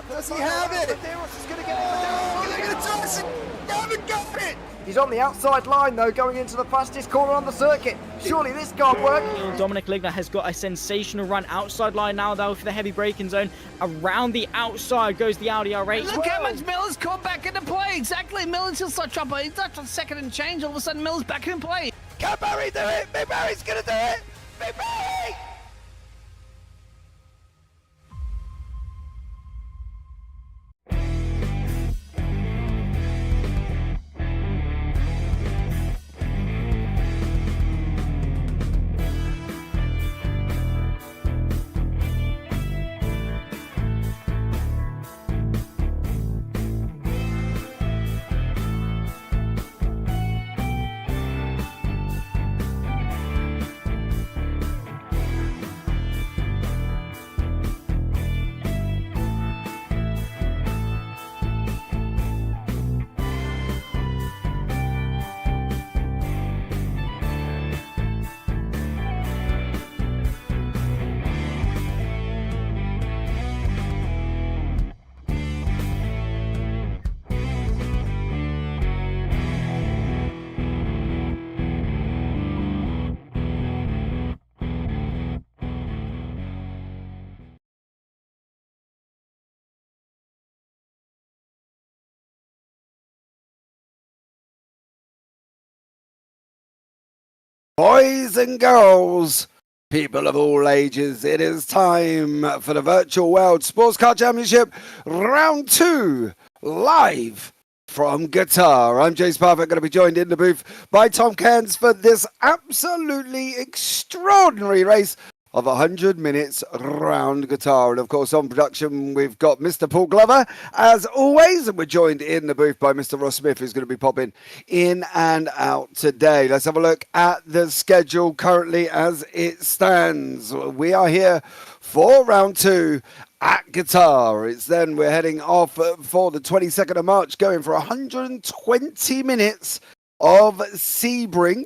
Does he have it? Medeiros is going to get it. They're going to toss it. They haven't got it. He's on the outside line though, going into the fastest corner on the circuit. Surely this can't work. Dominic Ligner has got a sensational run outside line now though for the heavy braking zone. Around the outside goes the Audi R8. Look how much Miller's caught back into play. Exactly. Miller's still start trouble. He's not on second and change. All of a sudden Miller's back in play. Can Barry do it? Big Barry's going to do it. Big Barry! Boys and girls, people of all ages, it is time for the Virtual World Sports Car Championship Round 2, live from Qatar. I'm Jace Parfitt, going to be joined in the booth by Tom Cairns for this absolutely extraordinary race of 100 minutes round Qatar. And of course, on production, we've got Mr. Paul Glover, as always, and we're joined in the booth by Mr. Ross Smith, who's going to be popping in and out today. Let's have a look at the schedule currently as it stands. We are here for round 2 at Qatar. It's then we're heading off for the 22nd of March, going for 120 minutes of Sebring.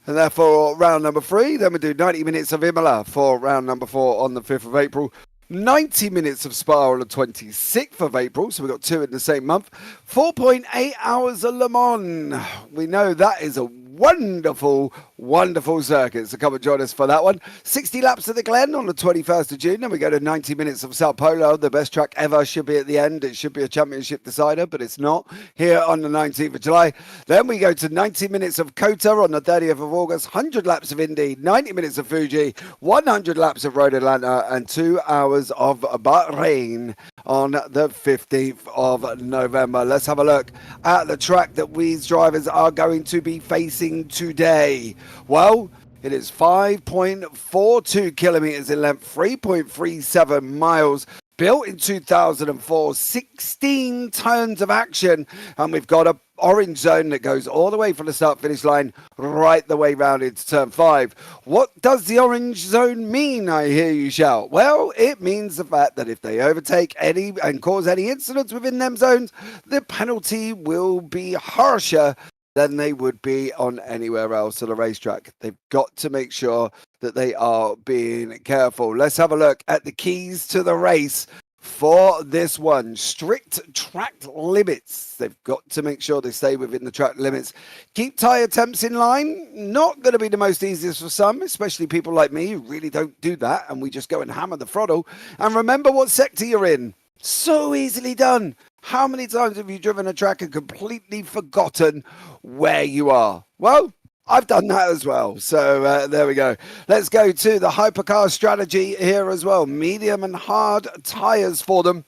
And therefore, round number 3, then we do 90 minutes of Imola for round number 4 on the 5th of April. 90 minutes of Spa on the 26th of April, so we've got 2 in the same month. 4.8 hours of Le Mans. We know that is a wonderful, wonderful circuit. So come and join us for that one. 60 laps of the Glen on the 21st of June. Then we go to 90 minutes of Sao Paulo. The best track ever should be at the end. It should be a championship decider, but it's not. Here on the 19th of July. Then we go to 90 minutes of Qatar on the 30th of August. 100 laps of Indy. 90 minutes of Fuji. 100 laps of Road Atlanta. And 2 hours of Bahrain on the 15th of November. Let's have a look at the track that these drivers are going to be facing today. Well, it is 5.42 kilometers in length, 3.37 miles, built in 2004, 16 turns of action, and we've got a orange zone that goes all the way from the start finish line right the way round into turn 5. What does the orange zone mean, I hear you shout? Well, it means the fact that if they overtake any and cause any incidents within them zones, the penalty will be harsher than they would be on anywhere else on the racetrack. They've got to make sure that they are being careful. Let's have a look at the keys to the race for this one. Strict track limits. They've got to make sure they stay within the track limits. Keep tyre temps in line. Not going to be the most easiest for some, especially people like me who really don't do that, and we just go and hammer the throttle. And remember what sector you're in. So easily done. How many times have you driven a track and completely forgotten where you are? Well, I've done that as well. So there we go. Let's go to the hypercar strategy here as well. Medium and hard tyres for them.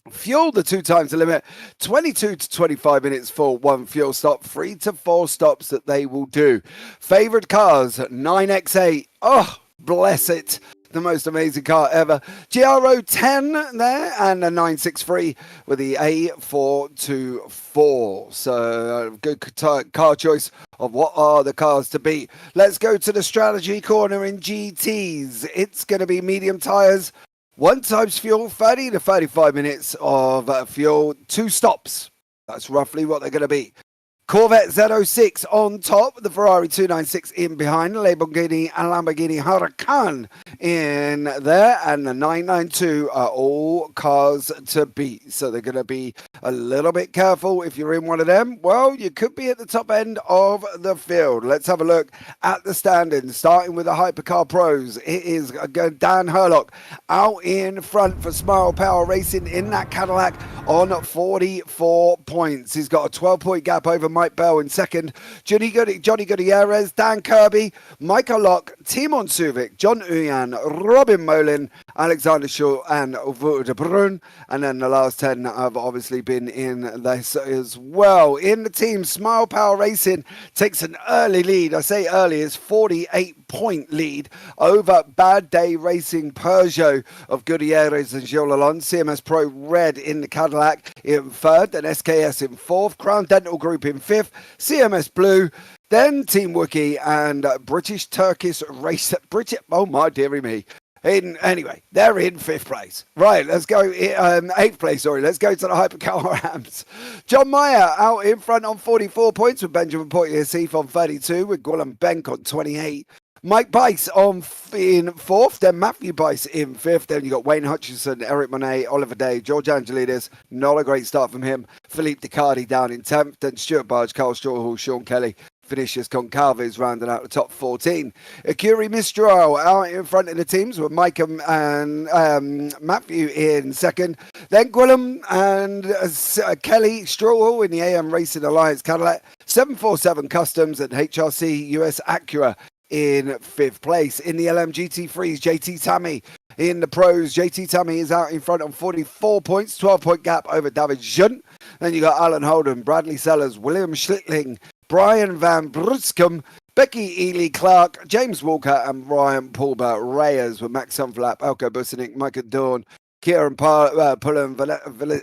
Fuel the 2 times the limit. 22 to 25 minutes for 1 fuel stop. 3 to 4 stops that they will do. Favoured cars, 9X8. Oh, bless it. The most amazing car ever. GRO 10 there, and a 963 with the A424. So good car choice of what are the cars to beat. Let's go to the strategy corner in GTs. It's going to be medium tyres, 1 times fuel, 30 to 35 minutes of fuel, 2 stops. That's roughly what they're going to be. Corvette Z06 on top, the Ferrari 296 in behind, the Lamborghini and Lamborghini Huracan in there, and the 992 are all cars to beat. So they're going to be a little bit careful. If you're in one of them, well, you could be at the top end of the field. Let's have a look at the standings, starting with the Hypercar Pros. It is Dan Herlock out in front for Smile Power Racing in that Cadillac on 44 points. He's got a 12-point gap over Mike Bell in second. Johnny Gutierrez, Dan Kirby, Michael Locke, Timon Suvic, John Uyan, Robin Molin, Alexander Shaw, and Uwe de Bruyne. And then the last 10 have obviously been in this as well. In the team, Smile Power Racing takes an early lead. I say early, it's 48-point lead over Bad Day Racing Peugeot of Gutierrez and Gilles Lalonde. CMS Pro Red in the Cadillac in third, then SKS in fourth, Crown Dental Group in fifth, CMS Blue, then Team Wookie and British Turkish Race. Oh my dearie me. Anyway, they're in fifth place. Right, let's go. Eighth place, sorry. Let's go to the Hypercar Rams. John Meyer out in front on 44 points with Benjamin Poitier-Seif on 32, with Gwilym Benk on 28. Mike Bice in fourth, then Matthew Bice in fifth. Then you got Wayne Hutchinson, Eric Monet, Oliver Day, George Angelidis. Not a great start from him. Philippe Dicardi down in 10th. Then Stuart Barge, Carl Strawhall, Sean Kelly. Finishes Concalves rounding out the top 14. Akuri Mistral out in front of the teams with Mike and Matthew in second. Then Gwilym and Kelly Strawhall in the AM Racing Alliance Cadillac. 747 Customs and HRC US Acura in fifth place. In the LMGT3s, JT Tammy. In the pros, JT Tammy is out in front on 44 points, 12-point gap over David Junt. Then you got Alan Holden, Bradley Sellers, William Schlittling, Brian Van Bruscum, Becky Ely Clark, James Walker, and Ryan Paulbert Reyes with Max Sunflap, Elko Businick, Michael Dawn, Kieran Pullen,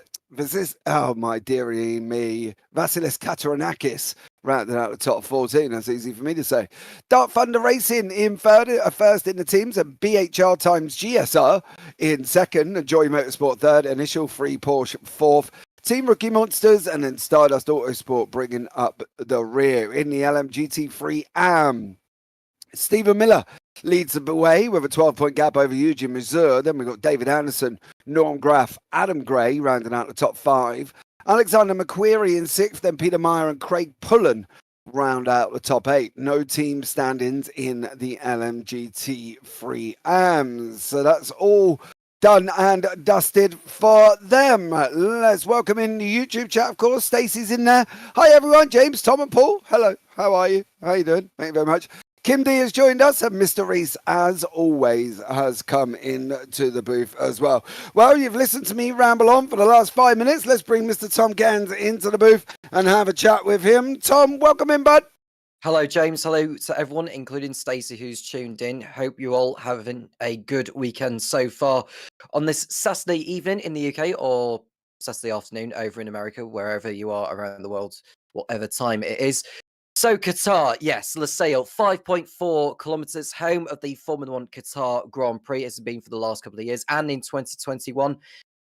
oh my dearie me, Vasilis Kataranakis, rounding out the top 14. That's easy for me to say. Dark Thunder Racing in third, first in the teams, and BHR times GSR in second, Joy Motorsport third, Initial Free Porsche fourth. Team Rookie Monsters, and then Stardust Autosport bringing up the rear. In the LMGT3 AM, Stephen Miller leads the way with a 12-point gap over Eugene Missouri. Then we've got David Anderson, Norm Graff, Adam Gray rounding out the top 5. Alexander McQuarrie in 6th, then Peter Meyer and Craig Pullen round out the top 8. No team standings in the LMGT3 AMs. So that's all done and dusted for them. Let's welcome in the YouTube chat, of course. Stacey's in there. Hi, everyone. James, Tom, and Paul. Hello. How are you? How are you doing? Thank you very much. Kim D has joined us, and Mr. Reese, as always, has come into the booth as well. Well, you've listened to me ramble on for the last 5 minutes. Let's bring Mr. Tom Gans into the booth and have a chat with him. Tom, welcome in, bud. Hello, James. Hello to everyone, including Stacey, who's tuned in. Hope you all having a good weekend so far on this Saturday evening in the UK or Saturday afternoon over in America, wherever you are around the world, whatever time it is. So Qatar, yes, Losail, 5.4 kilometers, home of the Formula 1 Qatar Grand Prix. It's been for the last couple of years and in 2021.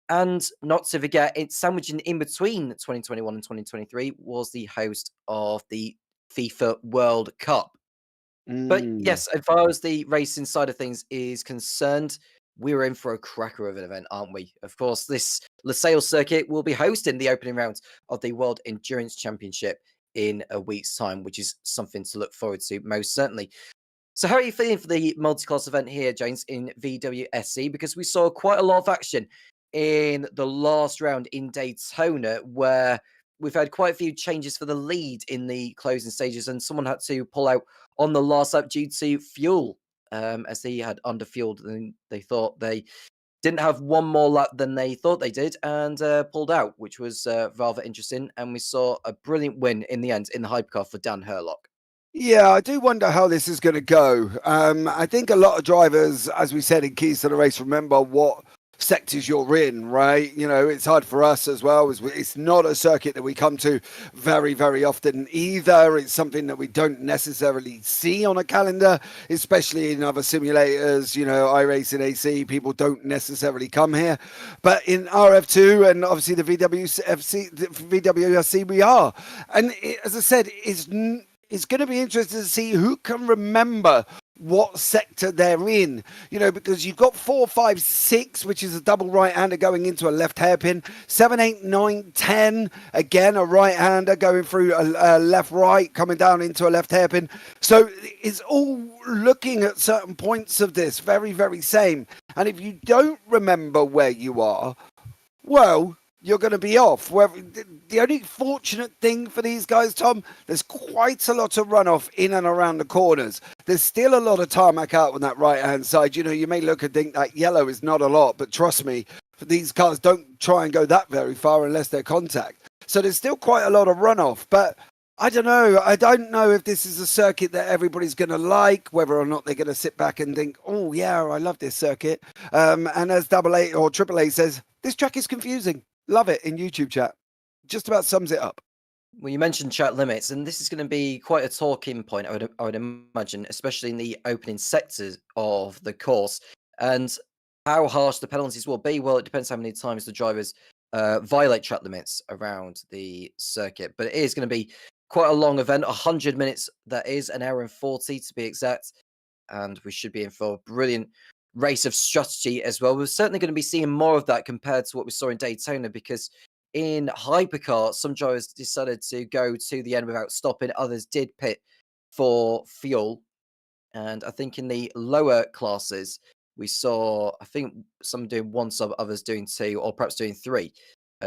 And not to forget, it's sandwiching in between 2021 and 2023 was the host of the FIFA World Cup. But yes, as far as the racing side of things is concerned, we're in for a cracker of an event, aren't we? Of course, this Losail circuit will be hosting the opening round of the World Endurance Championship in a week's time, which is something to look forward to, most certainly. So how are you feeling for the multi-class event here, James, in VWSC? Because we saw quite a lot of action in the last round in Daytona, where we've had quite a few changes for the lead in the closing stages, and someone had to pull out on the last lap due to fuel, as they had underfueled, and they thought they didn't have one more lap than they thought they did, and pulled out, which was rather interesting. And we saw a brilliant win in the end in the hypercar for Dan Herlock. Yeah, I do wonder how this is going to go. I think a lot of drivers, as we said in Keys to the Race, remember what sectors you're in, right? You know, it's hard for us as well. It's not a circuit that we come to very, very often either. It's something that we don't necessarily see on a calendar, especially in other simulators, you know, iRacing AC, people don't necessarily come here. But in RF2 and obviously the VWSC, we are. And as I said, it's going to be interesting to see who can remember what sector they're in, you know, because you've got 4, 5, 6, which is a double right-hander going into a left hairpin, 7, 8, 9, 10, again a right-hander going through a left-right, coming down into a left hairpin. So it's all looking at certain points of this, very, very same. And if you don't remember where you are, well, you're going to be off. The only fortunate thing for these guys, Tom, there's quite a lot of runoff in and around the corners. There's still a lot of tarmac out on that right-hand side. You know, you may look and think that yellow is not a lot, but trust me, these cars don't try and go that very far unless they're contact. So there's still quite a lot of runoff, but I don't know. I don't know if this is a circuit that everybody's going to like, whether or not they're going to sit back and think, oh, yeah, I love this circuit. And as AA or AAA says, this track is confusing. Love it in YouTube chat. Just about sums it up. Well, you mentioned track limits, and this is going to be quite a talking point, I would imagine, especially in the opening sectors of the course. And how harsh the penalties will be, well, it depends how many times the drivers violate track limits around the circuit. But it is going to be quite a long event, 100 minutes, that is, an hour and 40 to be exact. And we should be in for a brilliant race of strategy as well. We're certainly going to be seeing more of that compared to what we saw in Daytona, because in Hypercar, some drivers decided to go to the end without stopping. Others did pit for fuel. And I think in the lower classes, we saw, I think, some doing 1 sub, others doing 2, or perhaps doing 3,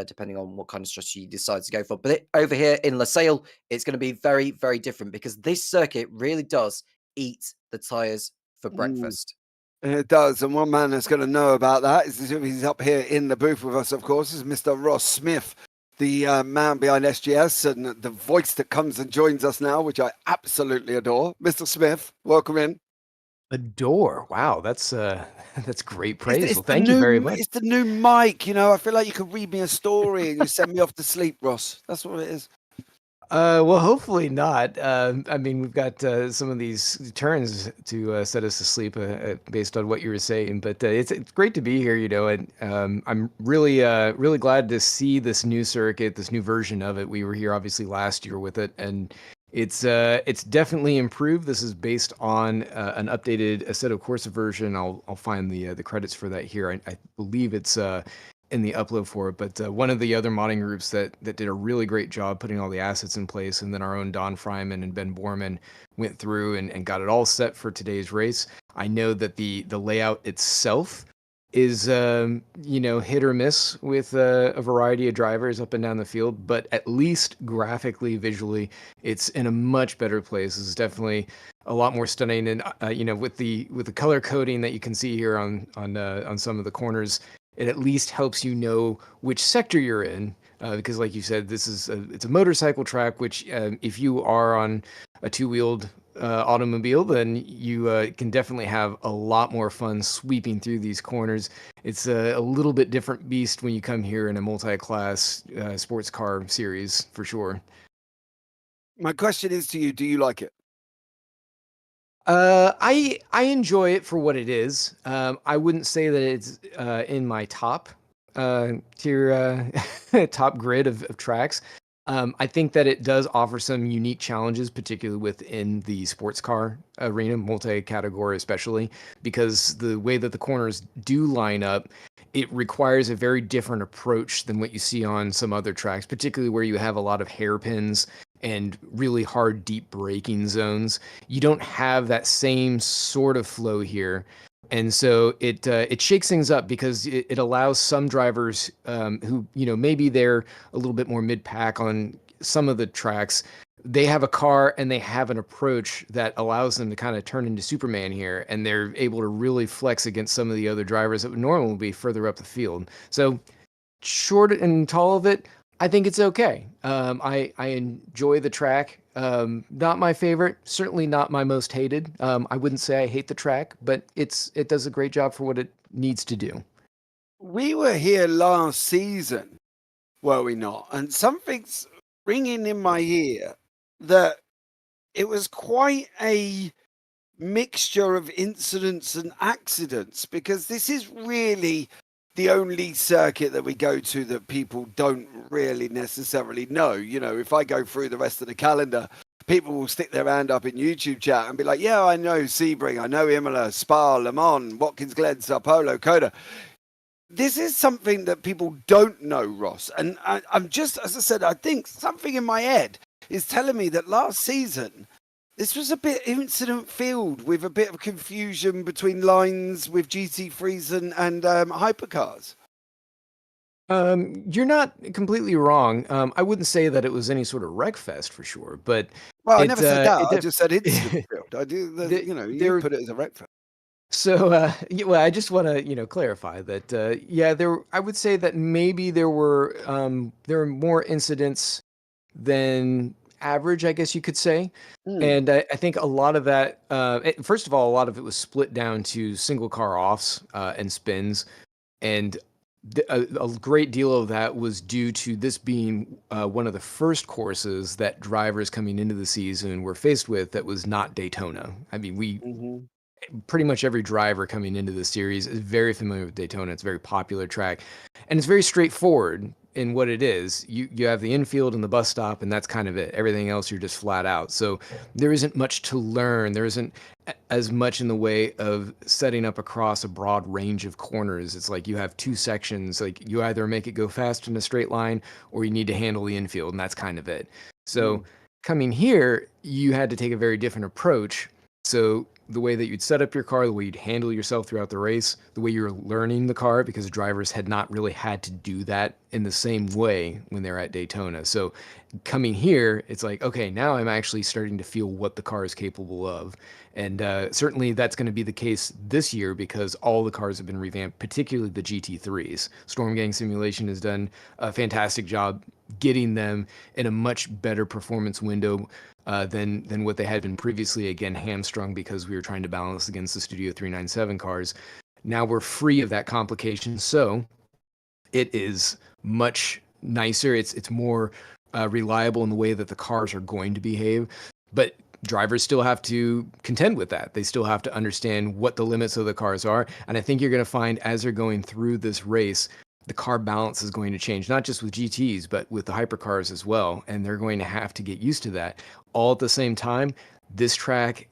depending on what kind of strategy you decide to go for. But over here in Losail, it's going to be very, very different, because this circuit really does eat the tyres for breakfast. It does, and one man that's going to know about that is he's up here in the booth with us, of course, is Mr. Ross Smith, the man behind SGS and the voice that comes and joins us now, which I absolutely adore. Mr. Smith, welcome in. Adore. Wow, that's great praise. Well, thank you very much. It's the new mic, you know. I feel like you could read me a story and you send me off to sleep, Ross. That's what it is. Well, hopefully not. I mean, we've got some of these turns to set us to sleep based on what you were saying, but it's great to be here, you know, and I'm really glad to see this new circuit, this new version of it. We were here obviously last year with it, and it's definitely improved. This is based on an updated Assetto Corsa version. I'll find the credits for that here. I believe it's in the upload for it, but one of the other modding groups that did a really great job putting all the assets in place, and then our own Don Fryman and Ben Borman went through and got it all set for today's race. I know that the layout itself is hit or miss with a variety of drivers up and down the field, but at least graphically, visually, it's in a much better place. It's definitely a lot more stunning, and with the color coding that you can see here on some of the corners, it at least helps you know which sector you're in, because like you said, it's a motorcycle track, which if you are on a two-wheeled automobile, then you can definitely have a lot more fun sweeping through these corners. It's a little bit different beast when you come here in a multi-class sports car series, for sure. My question is to you, do you like it? I enjoy it for what it is. I wouldn't say that it's in my top tier, top grid of tracks. I think that it does offer some unique challenges, particularly within the sports car arena, multi-category especially, because the way that the corners do line up, it requires a very different approach than what you see on some other tracks, particularly where you have a lot of hairpins and really hard, deep braking zones. You don't have that same sort of flow here. And so it shakes things up, because it allows some drivers who, maybe they're a little bit more mid-pack on some of the tracks. They have a car and they have an approach that allows them to kind of turn into Superman here, and they're able to really flex against some of the other drivers that would normally be further up the field. So short and tall of it, I think it's okay. I enjoy the track. Not my favorite, certainly not my most hated. I wouldn't say I hate the track, but it does a great job for what it needs to do. we were here last season, were we not? And something's ringing in my ear that it was quite a mixture of incidents and accidents, because this is really the only circuit that we go to that people don't really necessarily know. You know, if I go through the rest of the calendar, people will stick their hand up in YouTube chat and be like, yeah, I know Sebring, I know Imola, Spa, Le Mans, Watkins Glen, Sao Paulo, Coda. This is something that people don't know, Ross. And I'm just, as I said, I think something in my head is telling me that last season, this was a bit incident filled with a bit of confusion between lines with GT3s and hypercars. You're not completely wrong. I wouldn't say that it was any sort of wreck fest for sure, but Well, I it, never said that. it I def- just said incident filled. I do, the- you know, you there- put it as a wreck fest. So, well, I just want to, clarify that, yeah, I would say that maybe there were more incidents than average, I guess you could say. And I think a lot of that, first of all, a lot of it was split down to single car offs and spins. And a great deal of that was due to this being one of the first courses that drivers coming into the season were faced with that was not Daytona. I mean, pretty much every driver coming into the series is very familiar with Daytona. It's a very popular track, and it's very straightforward in what it is. You have the infield and the bus stop, and that's kind of it. Everything else, you're just flat out. So there isn't much to learn. There isn't as much in the way of setting up across a broad range of corners. It's like you have two sections. Like you either make it go fast in a straight line, or you need to handle the infield, and that's kind of it. So coming here, you had to take a very different approach. So the way that you'd set up your car, the way you'd handle yourself throughout the race, the way you were learning the car, because drivers had not really had to do that in the same way when they're at Daytona. So coming here, it's like, okay, now I'm actually starting to feel what the car is capable of. And certainly that's going to be the case this year because all the cars have been revamped, particularly the GT3s. Storm Gang Simulation has done a fantastic job getting them in a much better performance window than what they had been previously, again, hamstrung because we were trying to balance against the Studio 397 cars. Now we're free of that complication, so it is much nicer. It's more reliable in the way that the cars are going to behave, but drivers still have to contend with that. They still have to understand what the limits of the cars are, and I think you're going to find as they're going through this race, the car balance is going to change, not just with GTs, but with the hypercars as well. And they're going to have to get used to that. All at the same time, this track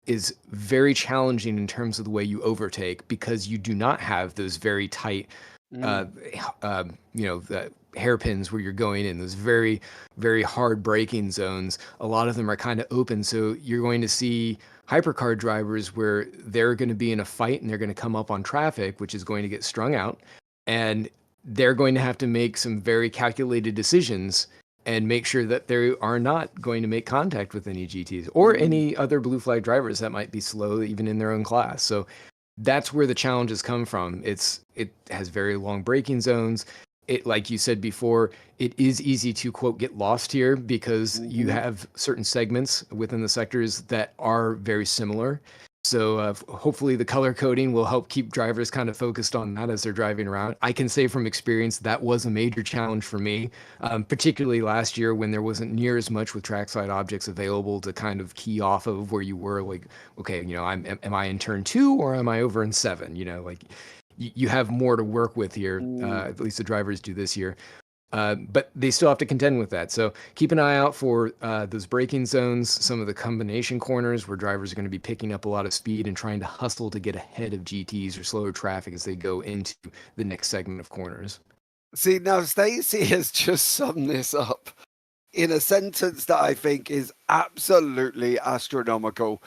is very challenging in terms of the way you overtake because you do not have those very tight, the hairpins where you're going in, those very, very hard braking zones. A lot of them are kind of open. So you're going to see hypercar drivers where they're going to be in a fight and they're going to come up on traffic, which is going to get strung out. And they're going to have to make some very calculated decisions and make sure that they are not going to make contact with any GTs or any other blue flag drivers that might be slow, even in their own class. So that's where the challenges come from. It has very long braking zones. It, like you said before, it is easy to, quote, get lost here because you have certain segments within the sectors that are very similar. So hopefully the color coding will help keep drivers kind of focused on that as they're driving around. I can say from experience that was a major challenge for me, particularly last year when there wasn't near as much with trackside objects available to kind of key off of where you were. Like, okay, am I in turn 2 or am I over in 7? Like you have more to work with here. At least the drivers do this year. But they still have to contend with that. So keep an eye out for those braking zones, some of the combination corners where drivers are going to be picking up a lot of speed and trying to hustle to get ahead of GTs or slower traffic as they go into the next segment of corners. See, now Stacey has just summed this up in a sentence that I think is absolutely astronomical.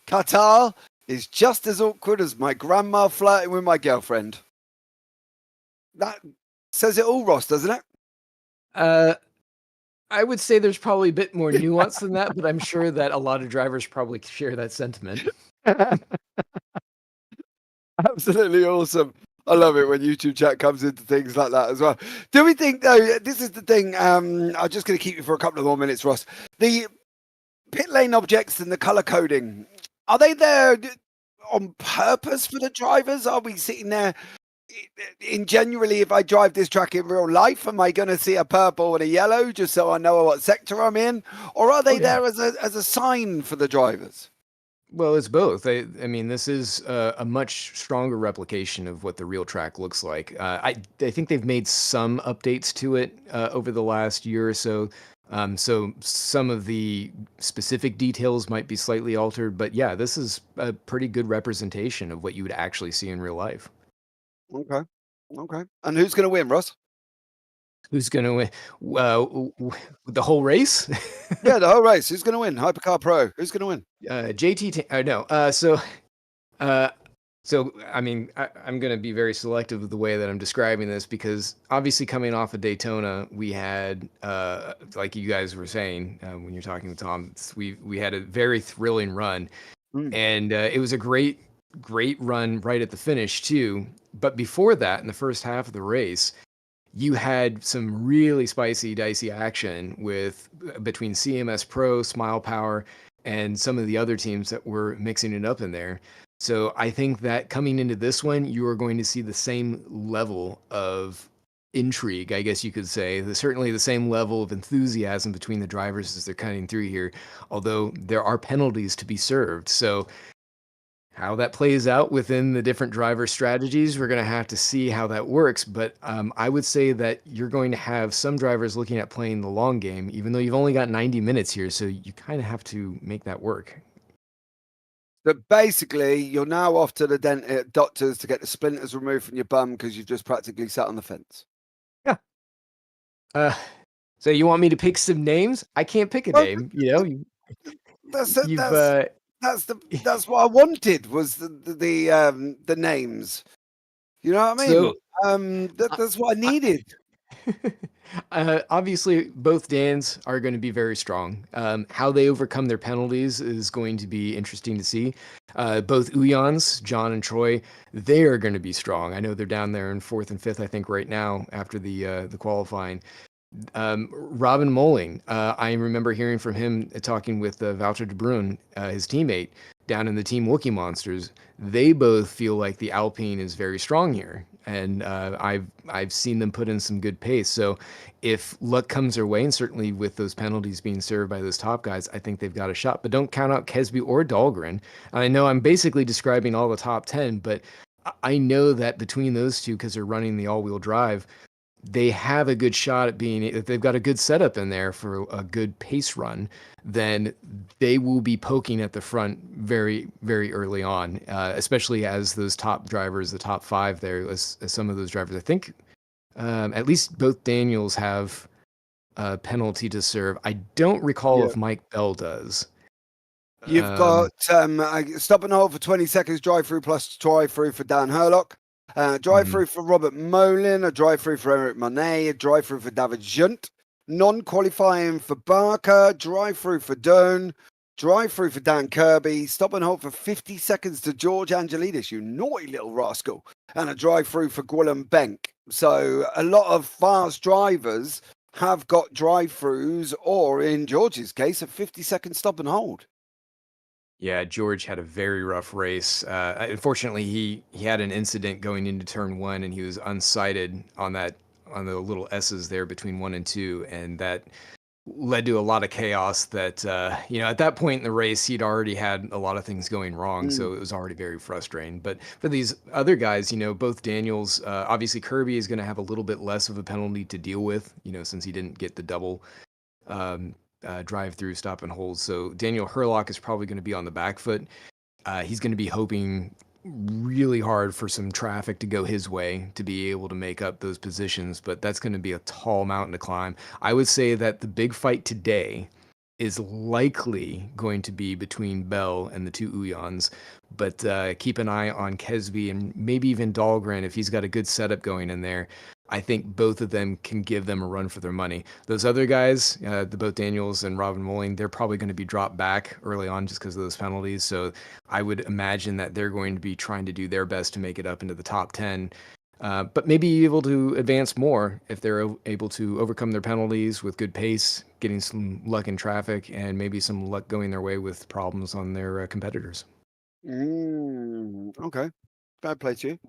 Qatar is just as awkward as my grandma flirting with my girlfriend. That says it all, Ross, doesn't it? I would say there's probably a bit more nuance than that, but I'm sure that a lot of drivers probably share that sentiment. Absolutely awesome. I love it when YouTube chat comes into things like that as well. Do we think, though, this is the thing, I'm just going to keep you for a couple of more minutes, Ross. The pit lane objects and the color coding, are they there on purpose for the drivers? Are we sitting there in generally, if I drive this track in real life, am I going to see a purple and a yellow just so I know what sector I'm in? Or are they there as a sign for the drivers? Well, it's both. I mean, this is a much stronger replication of what the real track looks like. I think they've made some updates to it over the last year or so. So some of the specific details might be slightly altered, but yeah, this is a pretty good representation of what you would actually see in real life. Okay. Okay. And who's going to win, Ross? Who's going to win? The whole race? Yeah, the whole race. Who's going to win? Hypercar Pro. Who's going to win? No. So I mean, I'm going to be very selective with the way that I'm describing this because obviously coming off of Daytona, we had, like you guys were saying when you're talking with Tom, we had a very thrilling run, and it was a great run right at the finish too. But before that, in the first half of the race, you had some really spicy, dicey action between CMS Pro, Smile Power, and some of the other teams that were mixing it up in there. So I think that coming into this one, you are going to see the same level of intrigue, I guess you could say. Certainly the same level of enthusiasm between the drivers as they're cutting through here, although there are penalties to be served. So how that plays out within the different driver strategies, we're going to have to see how that works. But I would say that you're going to have some drivers looking at playing the long game, even though you've only got 90 minutes here. So you kind of have to make that work. But basically, you're now off to the doctors to get the splinters removed from your bum because you've just practically sat on the fence. Yeah. So you want me to pick some names? I can't pick a name. You know, that's what I wanted was the names. You know what I mean? So that's what I needed. Obviously, both Dans are going to be very strong. How they overcome their penalties is going to be interesting to see. Both Uyans, John and Troy, they are going to be strong. I know they're down there in 4th and 5th, I think, right now after the qualifying. Robin Moling, I remember hearing from him talking with Wouter de Bruin, his teammate, down in the Team Wookie Monsters. They both feel like the Alpine is very strong here, and I've seen them put in some good pace. So if luck comes their way, and certainly with those penalties being served by those top guys, I think they've got a shot. But don't count out Kesby or Dahlgren. I know I'm basically describing all the top 10, but I know that between those two, because they're running the all-wheel drive, they have a good shot at if they've got a good setup in there for a good pace run, then they will be poking at the front very, very early on, especially as those top drivers, the top 5 there, as some of those drivers, I think at least both Daniels have a penalty to serve. I don't recall if Mike Bell does. You've got stop and hold for 20 seconds, drive through plus drive through for Dan Herlock. Drive-through for Robert Molin, a drive-through for Eric Monet, a drive-through for David Junt, non-qualifying for Barker, drive-through for Doan, drive-through for Dan Kirby, stop and hold for 50 seconds to George Angelidis, you naughty little rascal, and a drive-through for Gwilym Benk. So a lot of fast drivers have got drive-throughs, or in George's case, a 50-second stop and hold. Yeah, George had a very rough race. Unfortunately, he had an incident going into turn 1, and he was unsighted on the little S's there between 1 and 2, and that led to a lot of chaos. That at that point in the race, he'd already had a lot of things going wrong, so it was already very frustrating. But for these other guys, both Daniels, obviously Kirby is going to have a little bit less of a penalty to deal with, since he didn't get the double drive-through stop and hold. So Daniel Herlock is probably going to be on the back foot. He's going to be hoping really hard for some traffic to go his way to be able to make up those positions, but that's going to be a tall mountain to climb. I would say that the big fight today is likely going to be between Bell and the two Uyans, but keep an eye on Kesby and maybe even Dahlgren if he's got a good setup going in there. I think both of them can give them a run for their money. Those other guys, both Daniels and Robin Moling, they're probably going to be dropped back early on just because of those penalties. So I would imagine that they're going to be trying to do their best to make it up into the top 10. But maybe able to advance more if they're able to overcome their penalties with good pace, getting some luck in traffic, and maybe some luck going their way with problems on their competitors. Okay. Fair play to you.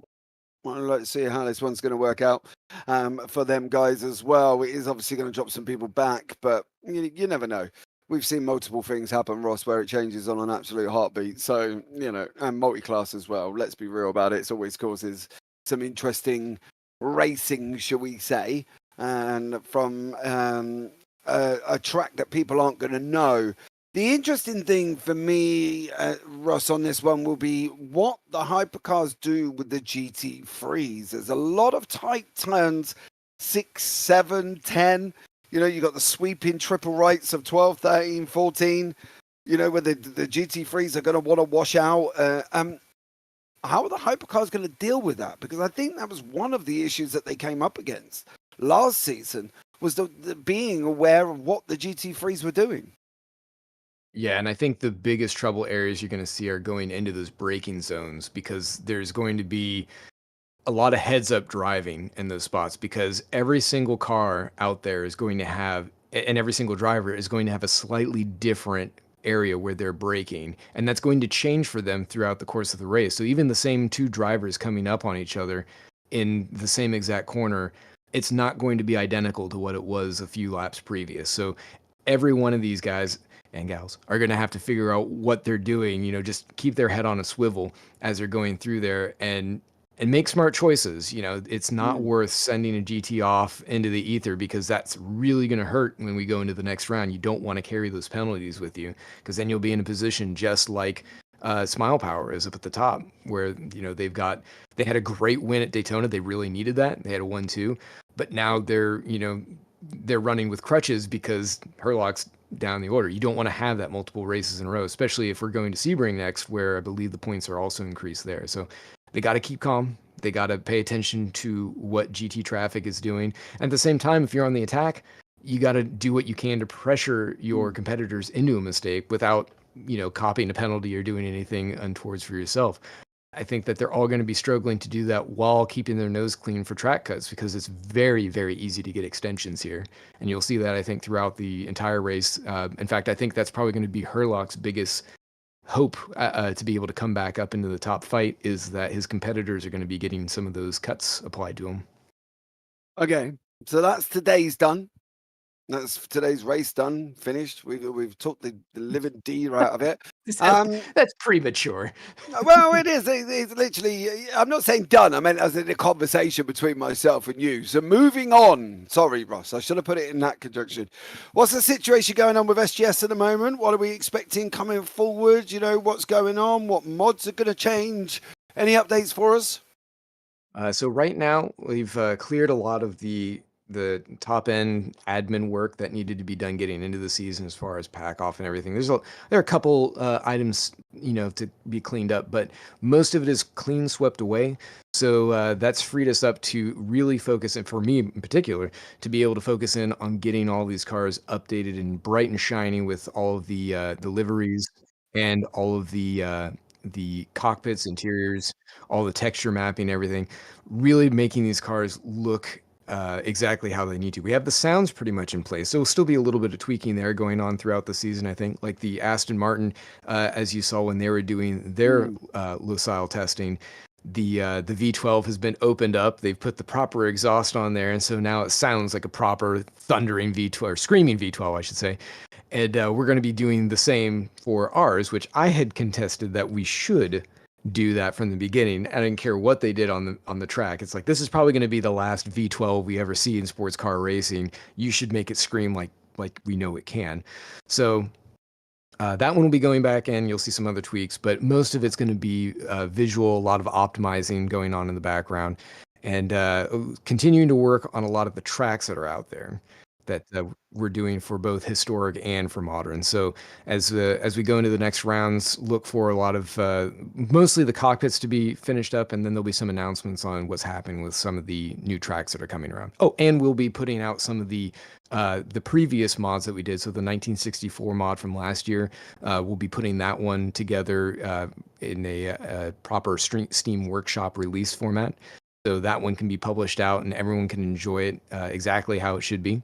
Well, let's see how this one's going to work out for them guys as well. It is obviously going to drop some people back, but you never know. We've seen multiple things happen, Ross, where it changes on an absolute heartbeat. So, and multi-class as well. Let's be real about it. It always causes some interesting racing, shall we say, and from a track that people aren't going to know. The interesting thing for me, Ross, on this one will be what the hypercars do with the GT3s. There's a lot of tight turns, 6, 7, 10. You got the sweeping triple rights of 12, 13, 14, where the GT3s are going to want to wash out. How are the hypercars going to deal with that? Because I think that was one of the issues that they came up against last season, was the being aware of what the GT3s were doing. Yeah, and I think the biggest trouble areas you're going to see are going into those braking zones, because there's going to be a lot of heads-up driving in those spots, because every single car out there is going to have, and every single driver is going to have a slightly different area where they're braking, and that's going to change for them throughout the course of the race. So even the same two drivers coming up on each other in the same exact corner, it's not going to be identical to what it was a few laps previous. So every one of these guys and gals are going to have to figure out what they're doing, just keep their head on a swivel as they're going through there and make smart choices. It's not worth sending a GT off into the ether, because that's really going to hurt when we go into the next round. You don't want to carry those penalties with you, because then you'll be in a position just like Smile Power is up at the top, where they had a great win at Daytona. They really needed that. They had a 1-2, but now they're running with crutches because Herlock's down the order. You don't want to have that multiple races in a row, especially if we're going to Sebring next, where I believe the points are also increased there. So they got to keep calm. They got to pay attention to what GT traffic is doing. At the same time, if you're on the attack, you got to do what you can to pressure your competitors into a mistake without, copying a penalty or doing anything untowards for yourself. I think that they're all going to be struggling to do that while keeping their nose clean for track cuts, because it's very, very easy to get extensions here. And you'll see that, I think, throughout the entire race. In fact, I think that's probably going to be Herlock's biggest hope to be able to come back up into the top fight, is that his competitors are going to be getting some of those cuts applied to him. Okay, so that's today's done. That's today's race done, finished. We've took the living D out of it. That's premature. Well, it is. It's literally. I'm not saying done. I meant as in a conversation between myself and you. So moving on. Sorry, Ross. I should have put it in that conjunction. What's the situation going on with SGS at the moment? What are we expecting coming forward? What's going on? What mods are going to change? Any updates for us? So right now we've cleared a lot of the top end admin work that needed to be done getting into the season, as far as pack off and everything. There are a couple items to be cleaned up, but most of it is clean swept away. So that's freed us up to really focus, and for me in particular, to be able to focus in on getting all these cars updated and bright and shiny with all of the liveries and all of the cockpits, interiors, all the texture mapping, everything, really making these cars look exactly how they need to. We have the sounds pretty much in place. So there'll still be a little bit of tweaking there going on throughout the season, I think. Like the Aston Martin, as you saw when they were doing their Lucille testing, the V12 has been opened up. They've put the proper exhaust on there, and so now it sounds like a proper thundering V12, or screaming V12, I should say. And we're going to be doing the same for ours, which I had contested that we should do that from the beginning. I didn't care what they did on the track. It's like, this is probably going to be the last V12 we ever see in sports car racing. You should make it scream like we know it can. So that one will be going back in. You'll see some other tweaks, but most of it's going to be visual, a lot of optimizing going on in the background, and continuing to work on a lot of the tracks that are out there that we're doing for both historic and for modern. So as we go into the next rounds, look for a lot of mostly the cockpits to be finished up, and then there'll be some announcements on what's happening with some of the new tracks that are coming around. Oh, and we'll be putting out some of the previous mods that we did. So the 1964 mod from last year, we'll be putting that one together in a proper Steam Workshop release format. So that one can be published out and everyone can enjoy it exactly how it should be.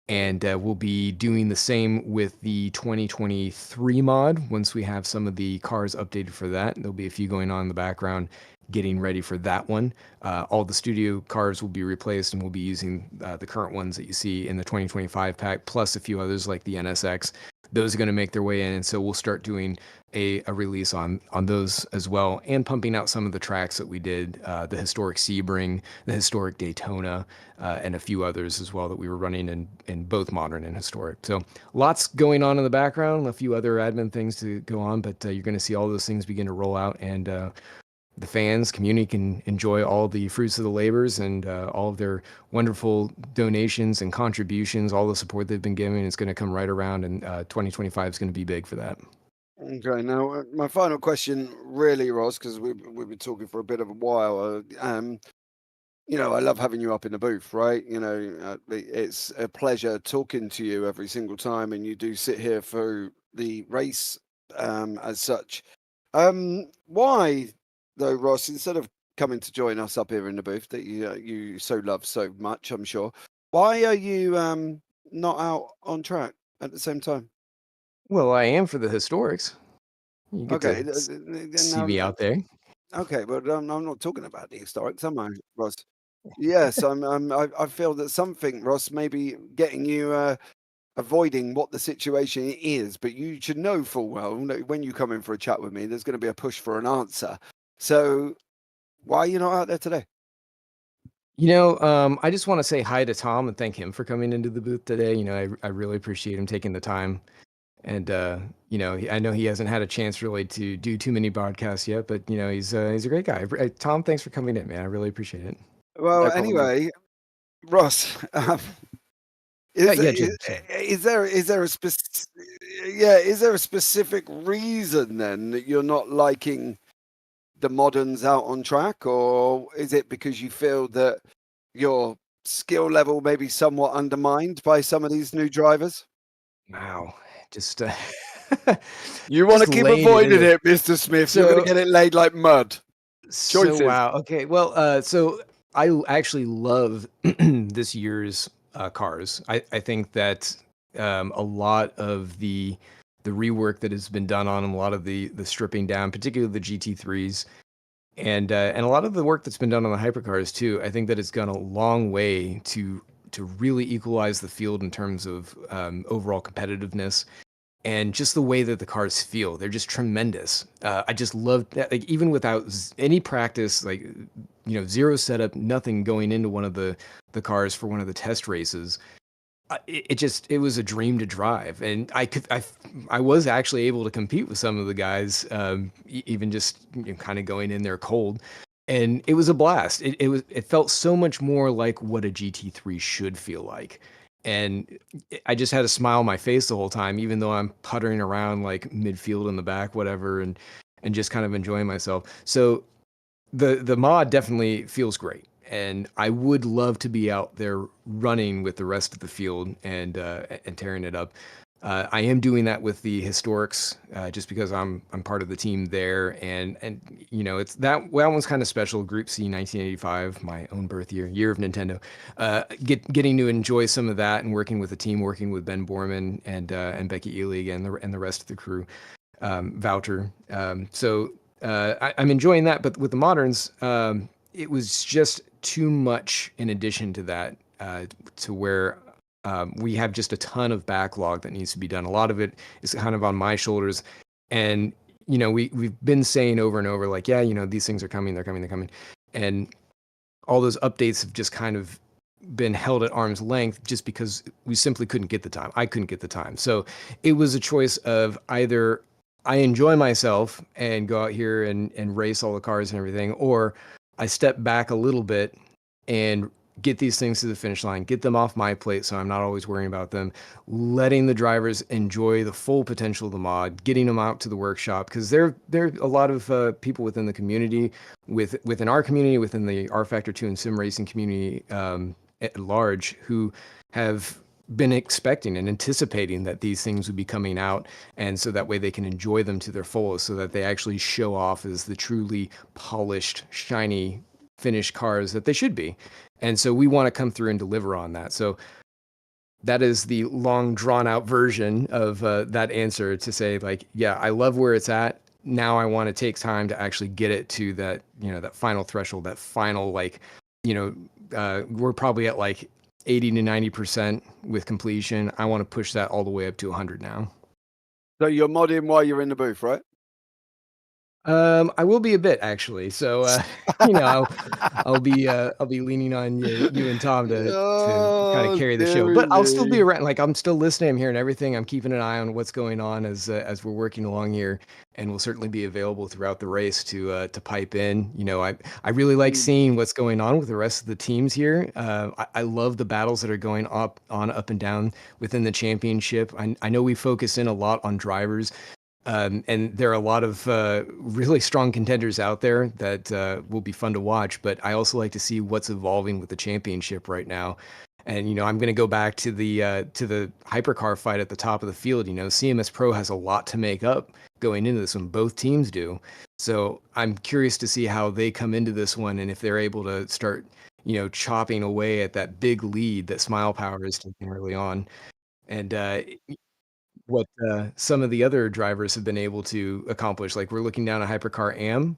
And we'll be doing the same with the 2023 mod once we have some of the cars updated for that. There'll be a few going on in the background getting ready for that one. All the studio cars will be replaced, and we'll be using the current ones that you see in the 2025 pack, plus a few others like the NSX. Those are going to make their way in, and so we'll start doing a release on those as well, and pumping out some of the tracks that we did, the historic Sebring, the historic Daytona, and a few others as well that we were running in both modern and historic. So lots going on in the background, a few other admin things to go on, but you're going to see all those things begin to roll out, and the fans, community can enjoy all the fruits of the labors and all of their wonderful donations and contributions, all the support they've been giving. It's going to come right around, and 2025 is going to be big for that. Okay, now my final question, really, Ross, because we've been talking for a bit of a while. You know, I love having you up in the booth, right? You know, it's a pleasure talking to you every single time, and you do sit here through the race as such. Why, though, Ross, instead of coming to join us up here in the booth that you so love so much, I'm sure, why are you not out on track at the same time? Well, I am for the historics. You get Okay, to see me out there. okay, but I'm not talking about the historics, am I, Ross? Yes, I feel that something, Ross, maybe getting you avoiding what the situation is, but you should know full well that when you come in for a chat with me, there's going to be a push for an answer. So why are you not out there today? You know, I just want to say hi to Tom and thank him for coming into the booth today. You know, I really appreciate him taking the time. And you know, I know he hasn't had a chance really to do too many broadcasts yet, but you know, he's a great guy. Tom, thanks for coming in, man. I really appreciate it. Well, No problem. anyway, Ross, Yeah, is, Jim. is there is there a specific reason then that you're not liking the moderns out on track, or is it because you feel that your skill level may be somewhat undermined by some of these new drivers? Wow, just You want to just keep laying it avoiding in. it, Mr. Smith. You're going to So, get it laid like mud. so Choices. wow. Okay, well, so I actually love this year's cars. I think that a lot of the rework that has been done on them, a lot of the stripping down, particularly the GT3s, and a lot of the work that's been done on the hypercars too. I think that it's gone a long way to really equalize the field in terms of overall competitiveness and just the way that the cars feel. They're just tremendous. I just love that. Like even without any practice, like you know, zero setup, nothing going into one of the cars for one of the test races. It was a dream to drive, and I was actually able to compete with some of the guys, even just you know, kind of going in there cold, and it was a blast. It felt so much more like what a GT3 should feel like, and I just had a smile on my face the whole time, even though I'm puttering around like midfield in the back, whatever, and just kind of enjoying myself. So the mod definitely feels great, and I would love to be out there running with the rest of the field and tearing it up. I am doing that with the historics, just because I'm part of the team there, and you know it's that one's kind of special. Group C 1985, my own birth year of Nintendo. Getting to enjoy some of that and working with the team, working with Ben Borman and Becky Ely again, and the rest of the crew, Voucher. I'm enjoying that, but with the moderns, it was just too much in addition to that, to where we have just a ton of backlog that needs to be done. A lot of it is kind of on my shoulders, and you know we've been saying over and over like, yeah, you know these things are coming, they're coming, and all those updates have just kind of been held at arm's length just because we simply couldn't get the time. I couldn't get the time, so it was a choice of either I enjoy myself and go out here and race all the cars and everything, or I step back a little bit and get these things to the finish line, get them off my plate so I'm not always worrying about them, letting the drivers enjoy the full potential of the mod, getting them out to the workshop, because there are a lot of people within the community, within our community, within the R Factor 2 and sim racing community at large, who have been expecting and anticipating that these things would be coming out, and so that way they can enjoy them to their fullest, so that they actually show off as the truly polished, shiny, finished cars that they should be. And so we want to come through and deliver on that. So that is the long drawn out version of that answer to say like, yeah, I love where it's at. Now I want to take time to actually get it to that, that final threshold, that final, like, we're probably at like 80 to 90% with completion. I want to push that all the way up to 100 now. So you're modding while you're in the booth, right? I will be a bit actually. So, I'll be leaning on you and Tom to kind of Oh, carry the show. But I'll still be dearie me. around. Like I'm still listening. I'm hearing everything. I'm keeping an eye on what's going on as we're working along here, and we'll certainly be available throughout the race to pipe in. I really like seeing what's going on with the rest of the teams here. I love the battles that are going up and down within the championship. I know we focus in a lot on drivers. And there are a lot of really strong contenders out there that will be fun to watch. But I also like to see what's evolving with the championship right now. And I'm going to go back to the hypercar fight at the top of the field. CMS Pro has a lot to make up going into this one. Both teams do. So I'm curious to see how they come into this one and if they're able to start chopping away at that big lead that Smile Power is taking early on. And what some of the other drivers have been able to accomplish. Like we're looking down at Hypercar Am,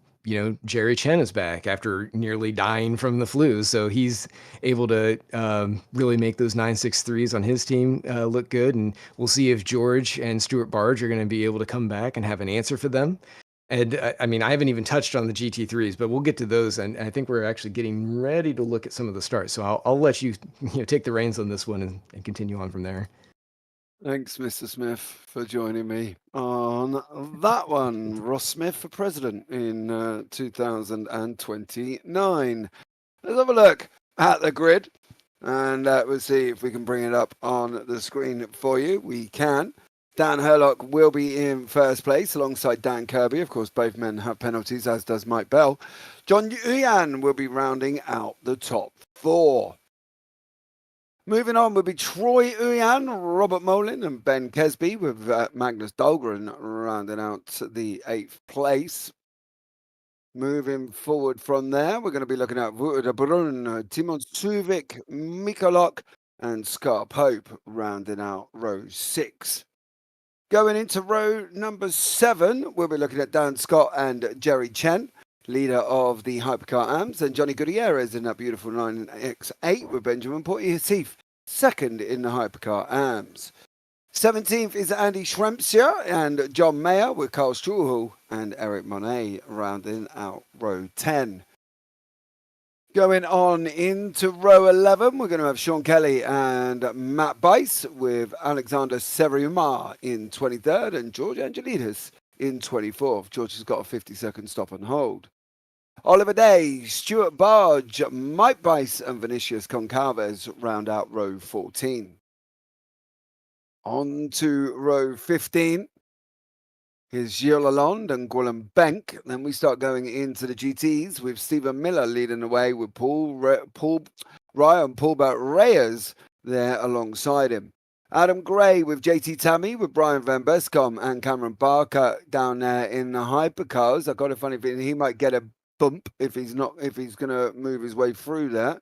Jerry Chen is back after nearly dying from the flu. So he's able to really make those 963s on his team look good. And we'll see if George and Stuart Barge are going to be able to come back and have an answer for them. And I mean, I haven't even touched on the GT3s, but we'll get to those. And I think we're actually getting ready to look at some of the starts. So I'll let you, take the reins on this one and continue on from there. Thanks, Mr. Smith, for joining me on that one. Ross Smith for president in 2029. Let's have a look at the grid and we'll see if we can bring it up on the screen for you. We can. Dan Herlock will be in first place alongside Dan Kirby. Of course, both men have penalties, as does Mike Bell. John Uyan will be rounding out the top four. Moving on will be Troy Uyan, Robert Molin and Ben Kesby with Magnus Dahlgren rounding out the 8th place. Moving forward from there, we're going to be looking at Wouter Brunn, Timon Suvik, Mikolok and Scott Pope rounding out row 6. Going into row number 7, we'll be looking at Dan Scott and Jerry Chen, leader of the Hypercar AMS, and Johnny Gutierrez in that beautiful 9X8 with Benjamin Portier-Heath, second in the Hypercar AMS. 17th is Andy Schrempscher and John Mayer with Carl Struhel and Eric Monet rounding out row 10. Going on into row 11, we're going to have Sean Kelly and Matt Bice with Alexander Seriumar in 23rd and George Angelidis in 24th. George has got a 50-second stop and hold. Oliver Day, Stuart Barge, Mike Bice and Vinicius Concalves round out row 14. On to row 15 is Gilles Lalonde and Gwilym Benck. Then we start going into the GTs with Stephen Miller leading the way with Ryan Paulbert Reyes there alongside him. Adam Gray with JT Tammy, with Brian Van Bescom and Cameron Barker down there in the hypercars. I've got a funny feeling he might get a bump if he's going to move his way through that.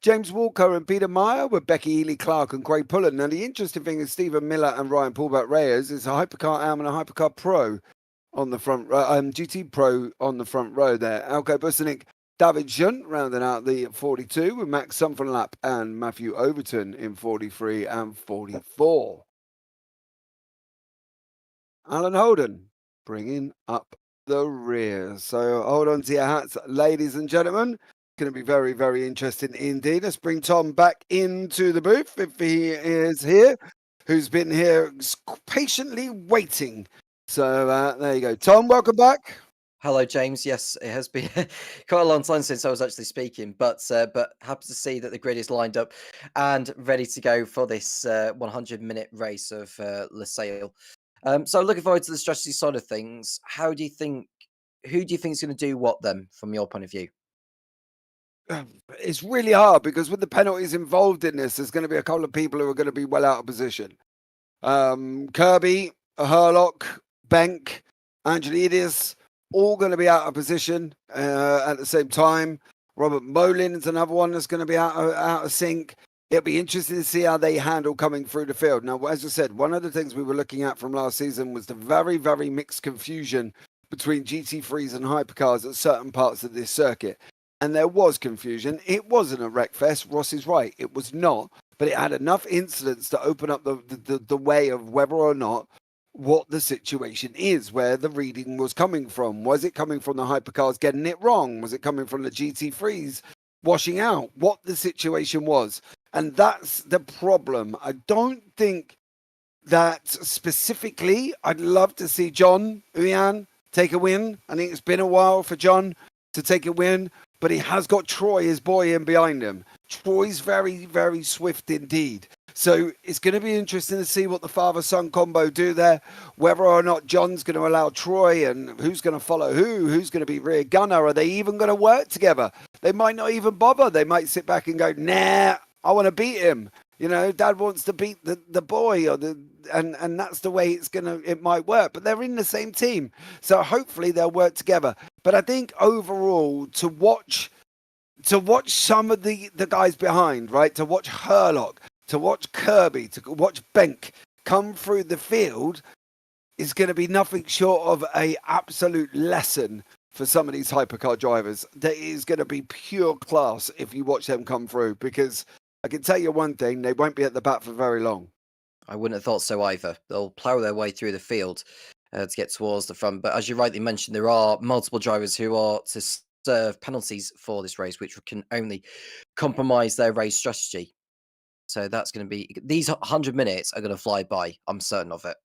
James Walker and Peter Meyer with Becky Ely Clark and Craig Pullen. Now, the interesting thing is Stephen Miller and Ryan Paulbert Reyes is a Hypercar Am and a Hypercar Pro on the front row, GT Pro on the front row there. Alko Busenik, David Junt rounding out the 42 with Max Sumfenlap and Matthew Overton in 43 and 44. Alan Holden bringing up the rear. So hold on to your hats, ladies and gentlemen. Going to be very, very interesting indeed. Let's bring Tom back into the booth if he is here, who's been here patiently waiting. So there you go. Tom, welcome back. Hello, James. Yes, it has been quite a long time since I was actually speaking, but happy to see that the grid is lined up and ready to go for this 100-minute race of Losail. So looking forward to the strategy side of things. Who do you think is going to do what then, from your point of view? It's really hard because with the penalties involved in this, there's going to be a couple of people who are going to be well out of position. Kirby, Herlock, Benck, Angelidis, all going to be out of position at the same time. Robert Molin is another one that's going to be out of sync. It'll be interesting to see how they handle coming through the field. Now, as I said, one of the things we were looking at from last season was the very, very mixed confusion between GT3s and hypercars at certain parts of this circuit. And there was confusion. It wasn't a wreck fest. Ross is right. It was not. But it had enough incidents to open up the way of whether or not what the situation is, where the reading was coming from. Was it coming from the hypercars getting it wrong? Was it coming from the GT3s washing out? What the situation was. And that's the problem. I don't think that specifically, I'd love to see John Uyan take a win. I think it's been a while for John to take a win, but he has got Troy, his boy, in behind him. Troy's very, very swift indeed. So it's going to be interesting to see what the father-son combo do there, whether or not John's going to allow Troy, and who's going to follow who's going to be rear gunner. Are they even going to work together? They might not even bother. They might sit back and go, nah, I want to beat him. You know, dad wants to beat the boy, and that's the way it might work. But they're in the same team. So hopefully they'll work together. But I think overall, to watch some of the guys behind, right? To watch Herlock, to watch Kirby, to watch Benk come through the field is going to be nothing short of a absolute lesson for some of these hypercar drivers. That is going to be pure class if you watch them come through, because I can tell you one thing, they won't be at the bat for very long. I wouldn't have thought so either. They'll plough their way through the field to get towards the front. But as you rightly mentioned, there are multiple drivers who are to serve penalties for this race, which can only compromise their race strategy. So that's going to be, these 100 minutes are going to fly by. I'm certain of it.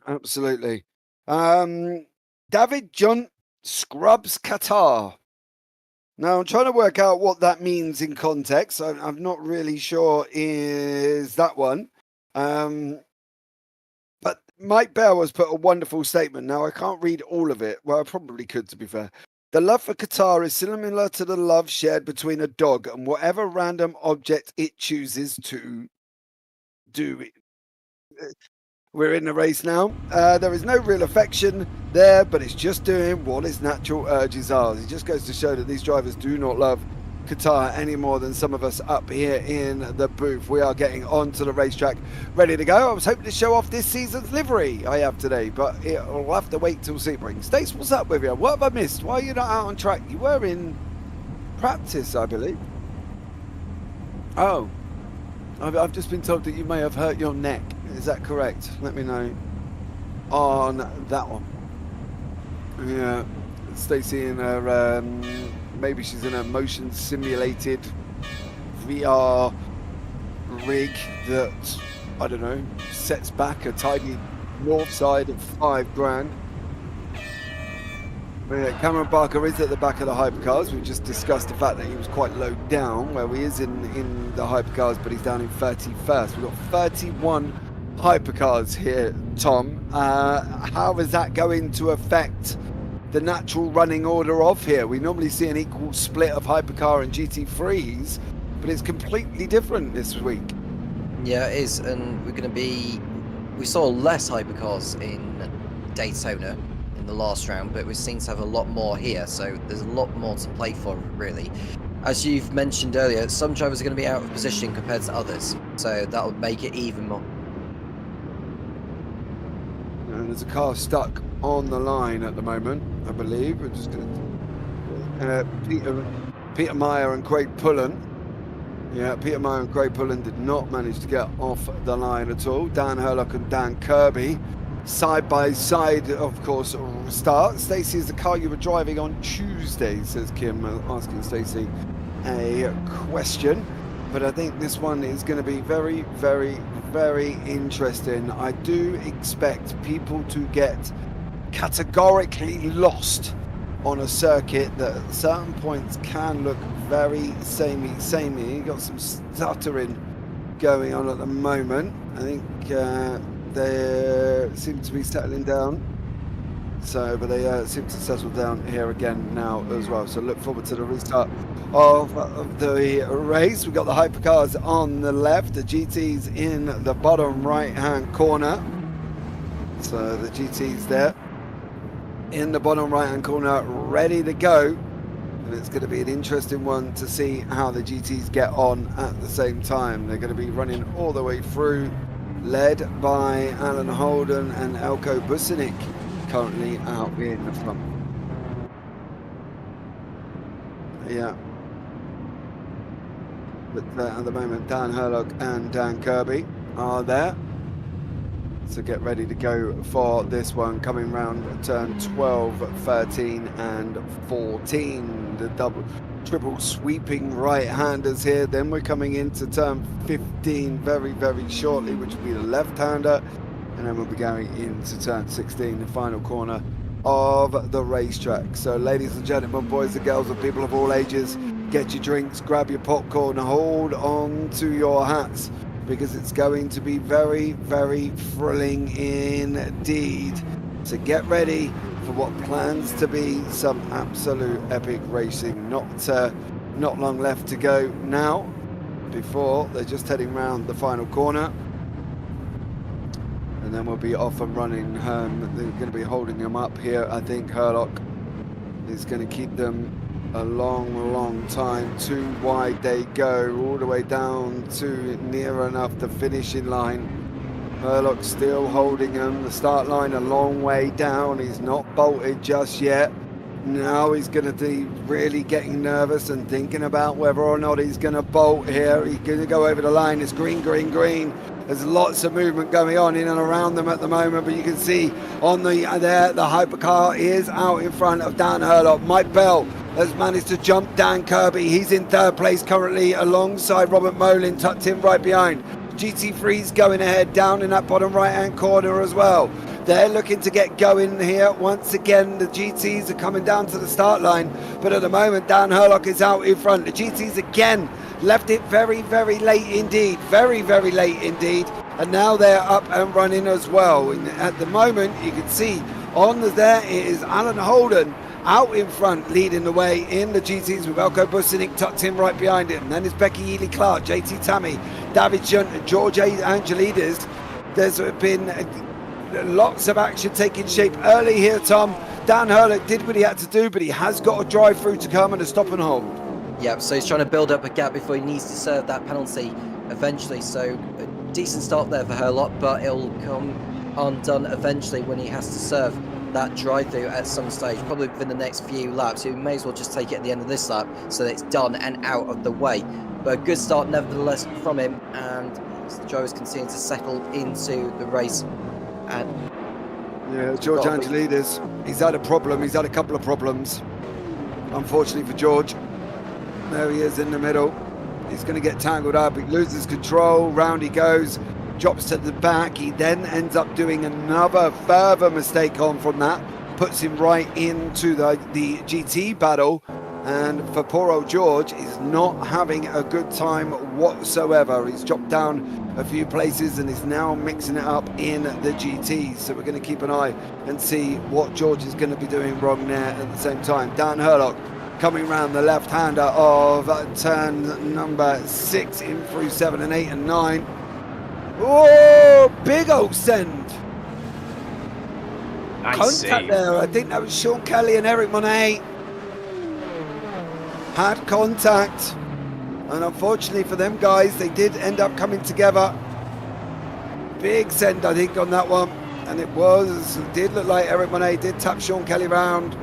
Absolutely. David Junt scrubs Qatar. Now, I'm trying to work out what that means in context. I'm not really sure is that one. But Mike Bell has put a wonderful statement. Now, I can't read all of it. Well, I probably could, to be fair. The love for Qatar is similar to the love shared between a dog and whatever random object it chooses to do. We're in the race now. There is no real affection there, but it's just doing what its natural urges are. It just goes to show that these drivers do not love Qatar any more than some of us up here in the booth. We are getting onto the racetrack, ready to go. I was hoping to show off this season's livery I have today, but it'll have to wait till Sebring. Stace, what's up with you? What have I missed? Why are you not out on track? You were in practice, I believe. Oh, I've just been told that you may have hurt your neck. Is that correct? Let me know on that one. Yeah, Stacey in her, maybe she's in a motion simulated VR rig that, I don't know, sets back a tiny north side of $5,000. Cameron Barker is at the back of the hypercars. We've just discussed the fact that he was quite low down, where he is in the hypercars, but he's down in 31st. We've got 31 hypercars here, Tom. How is that going to affect the natural running order of here? We normally see an equal split of hypercar and GT3s, but it's completely different this week. Yeah, it is, and we saw less hypercars in Daytona in the last round, but we seem to have a lot more here, so there's a lot more to play for, really. As you've mentioned earlier, some drivers are going to be out of position compared to others, so that'll make it even more. And there's a car stuck on the line at the moment, I believe. We're just going to Peter Meyer and Craig Pullen. Yeah, Peter Meyer and Craig Pullen did not manage to get off the line at all. Dan Herlock and Dan Kirby, side by side, of course, start. Stacey, is the car you were driving on Tuesday, says Kim, asking Stacey a question. But I think this one is going to be very, very, very interesting. I do expect people to get categorically lost on a circuit that at certain points can look very samey. You've got some stuttering going on at the moment. I think they seem to be settling down. So, but they seem to settle down here again now as well. So look forward to the restart of the race. We've got the hypercars on the left, the GTs in the bottom right-hand corner. So the GTs there in the bottom right-hand corner, ready to go And it's going to be an interesting one to see how the GTs get on at the same time. They're going to be running all the way through, led by Alan Holden and Elko Businik, currently out in the front. Yeah. But at the moment, Dan Herlock and Dan Kirby are there. So get ready to go for this one, coming round turn 12, 13 and 14. The triple sweeping right-handers here. Then we're coming into turn 15 very, very shortly, which will be the left-hander. And then we'll be going into turn 16, the final corner of the racetrack. So ladies and gentlemen, boys and girls and people of all ages, get your drinks, grab your popcorn, hold on to your hats, because it's going to be very, very thrilling indeed. So get ready for what plans to be some absolute epic racing. Not long left to go now, before they're just heading round the final corner. And then we'll be off and running. They're going to be holding them up here. I think Herlock is going to keep them a long time. Too wide they go, all the way down to near enough the finishing line. Herlock still holding them. The start line a long way down. He's not bolted just yet. Now he's going to be really getting nervous and thinking about whether or not he's going to bolt here. He's going to go over the line. It's green. There's lots of movement going on in and around them at the moment, but you can see on the hypercar is out in front of Dan Herlock. Mike Bell has managed to jump Dan Kirby. He's in third place currently alongside Robert Molin, tucked in right behind. GT3's going ahead down in that bottom right-hand corner as well. They're looking to get going here. Once again, the GTs are coming down to the start line, but at the moment, Dan Herlock is out in front. The GTs again left it very late indeed. Very late indeed. And now they're up and running as well. And at the moment, you can see on there it is Alan Holden out in front, leading the way in the GTs with Elko Businik tucked in right behind him. Then it's Becky Ely-Clark, JT Tammy, David Junt, and George Angelides. There's been lots of action taking shape early here, Tom. Dan Herlock did what he had to do, but he has got a drive through to come and a stop and hold. Yep, so he's trying to build up a gap before he needs to serve that penalty eventually. So a decent start there for Herlock, but it'll come undone eventually when he has to serve that drive-through at some stage, probably within the next few laps. You may as well just take it at the end of this lap so that it's done and out of the way. But a good start nevertheless from him, and the drivers continue to settle into the race. And yeah, George Angelides, he's had a problem. He's had a couple of problems, unfortunately for George. There he is in the middle. He's going to get tangled up. He loses control. Round he goes. Drops to the back. He then ends up doing another further mistake on from that. Puts him right into the GT battle. And for poor old George, he's not having a good time whatsoever. He's dropped down a few places and is now mixing it up in the GTs. So we're going to keep an eye and see what George is going to be doing wrong there at the same time. Dan Herlock coming round the left-hander of turn number 6 in through 7 and 8 and 9. Oh, big old send. Nice Contact save. there. I think that was Sean Kelly and Eric Monet. Had contact. And unfortunately for them guys, they did end up coming together. Big send, I think, on that one. And it did look like Eric Monet did tap Sean Kelly round.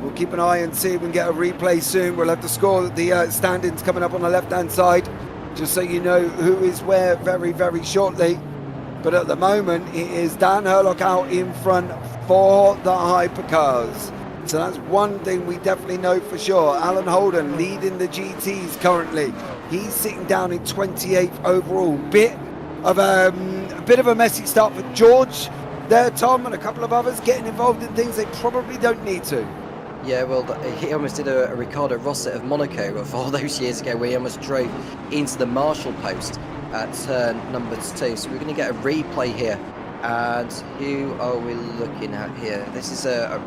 We'll keep an eye and see if we can get a replay soon. We'll have to score the standings coming up on the left-hand side, just so you know who is where very shortly. But at the moment, it is Dan Herlock out in front for the hypercars. So that's one thing we definitely know for sure. Alan Holden leading the GTs currently. He's sitting down in 28th overall. Bit of a messy start for George there, Tom, and a couple of others getting involved in things they probably don't need to. Yeah, well, he almost did a Ricardo Rosset of Monaco all those years ago, where he almost drove into the Marshall post at turn number 2. So we're going to get a replay here. And who are we looking at here? This is a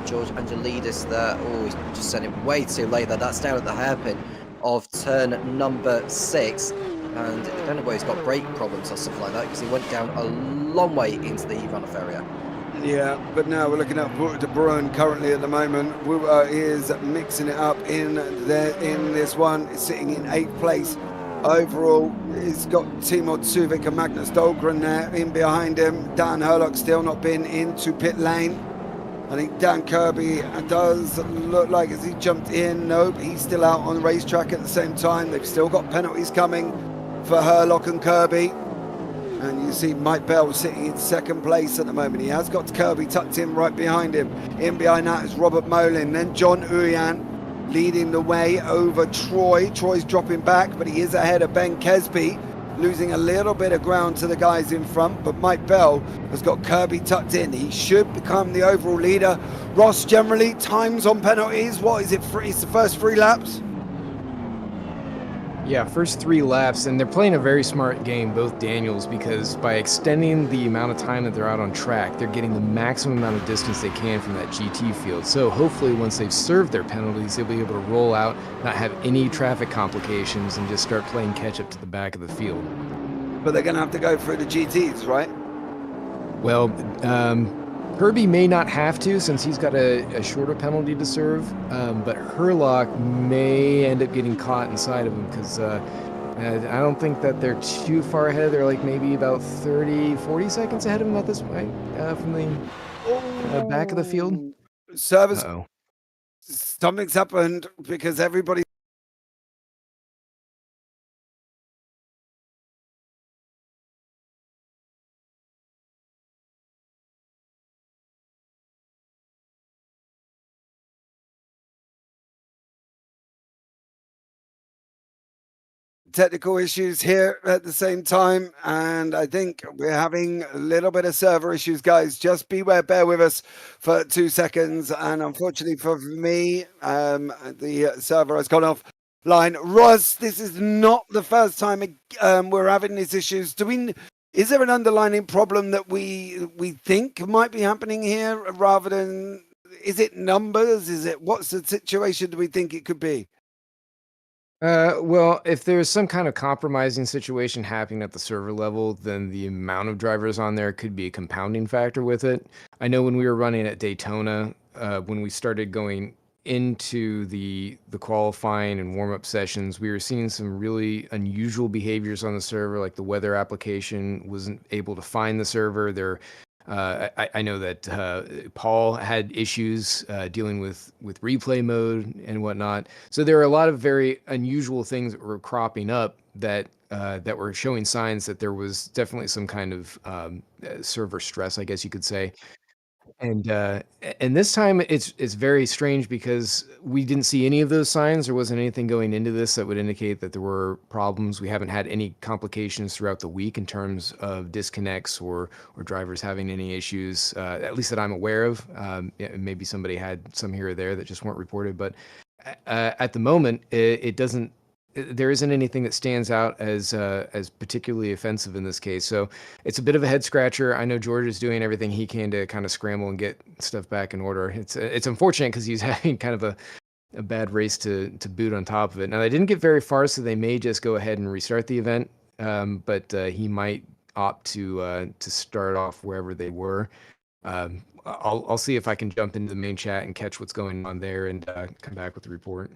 George Angelides there. Oh, he's just sent it way too late there. That's down at the hairpin of turn number 6. And I don't know where he's got brake problems or stuff like that, because he went down a long way into the runoff area. Yeah, but now we're looking at De Bruyne currently at the moment, who is mixing it up in this one, sitting in 8th place. Overall, he's got Timo Tsuvik and Magnus Dahlgren there in behind him. Dan Herlock still not been into pit lane. I think Dan Kirby does look like, as he jumped in, nope, he's still out on the racetrack at the same time. They've still got penalties coming for Herlock and Kirby. And you see Mike Bell sitting in 2nd place at the moment. He has got Kirby tucked in right behind him. In behind that is Robert Molin, then John Uyan leading the way over Troy. Troy's dropping back, but he is ahead of Ben Kesby, losing a little bit of ground to the guys in front. But Mike Bell has got Kirby tucked in. He should become the overall leader. Ross, generally, times on penalties, what is it? It's the first 3 laps? Yeah, first 3 laps, and they're playing a very smart game, both Daniels, because by extending the amount of time that they're out on track, they're getting the maximum amount of distance they can from that GT field. So hopefully once they've served their penalties, they'll be able to roll out, not have any traffic complications, and just start playing catch up to the back of the field. But they're going to have to go through the GTs, right? Well, Kirby may not have to, since he's got a shorter penalty to serve, but Herlock may end up getting caught inside of him, because I don't think that they're too far ahead. They're like maybe about 40 seconds ahead of him at this point from the back of the field. Service. Uh-oh. Something's happened because everybody. Technical issues here at the same time, and I think we're having a little bit of server issues, guys. Just bear with us for 2 seconds, and unfortunately for me, the server has gone offline. Roz, this is not the first time we're having these issues. Is there an underlying problem that we think might be happening here, rather than, is it numbers? What's the situation do we think it could be? Well, if there's some kind of compromising situation happening at the server level, then the amount of drivers on there could be a compounding factor with it. I know when we were running at Daytona, when we started going into the qualifying and warm-up sessions, we were seeing some really unusual behaviors on the server, like the weather application wasn't able to find the server. I know that Paul had issues dealing with replay mode and whatnot. So there are a lot of very unusual things that were cropping up that were showing signs that there was definitely some kind of server stress, I guess you could say. And this time it's very strange because we didn't see any of those signs. There wasn't anything going into this that would indicate that there were problems. We haven't had any complications throughout the week in terms of disconnects or drivers having any issues, at least that I'm aware of. Maybe somebody had some here or there that just weren't reported, but at the moment, it doesn't. There isn't anything that stands out as particularly offensive in this case. So it's a bit of a head scratcher. I know George is doing everything he can to kind of scramble and get stuff back in order. It's unfortunate because he's having kind of a bad race to boot on top of it. Now they didn't get very far, so they may just go ahead and restart the event. But he might opt to start off wherever they were. I'll see if I can jump into the main chat and catch what's going on there and come back with the report.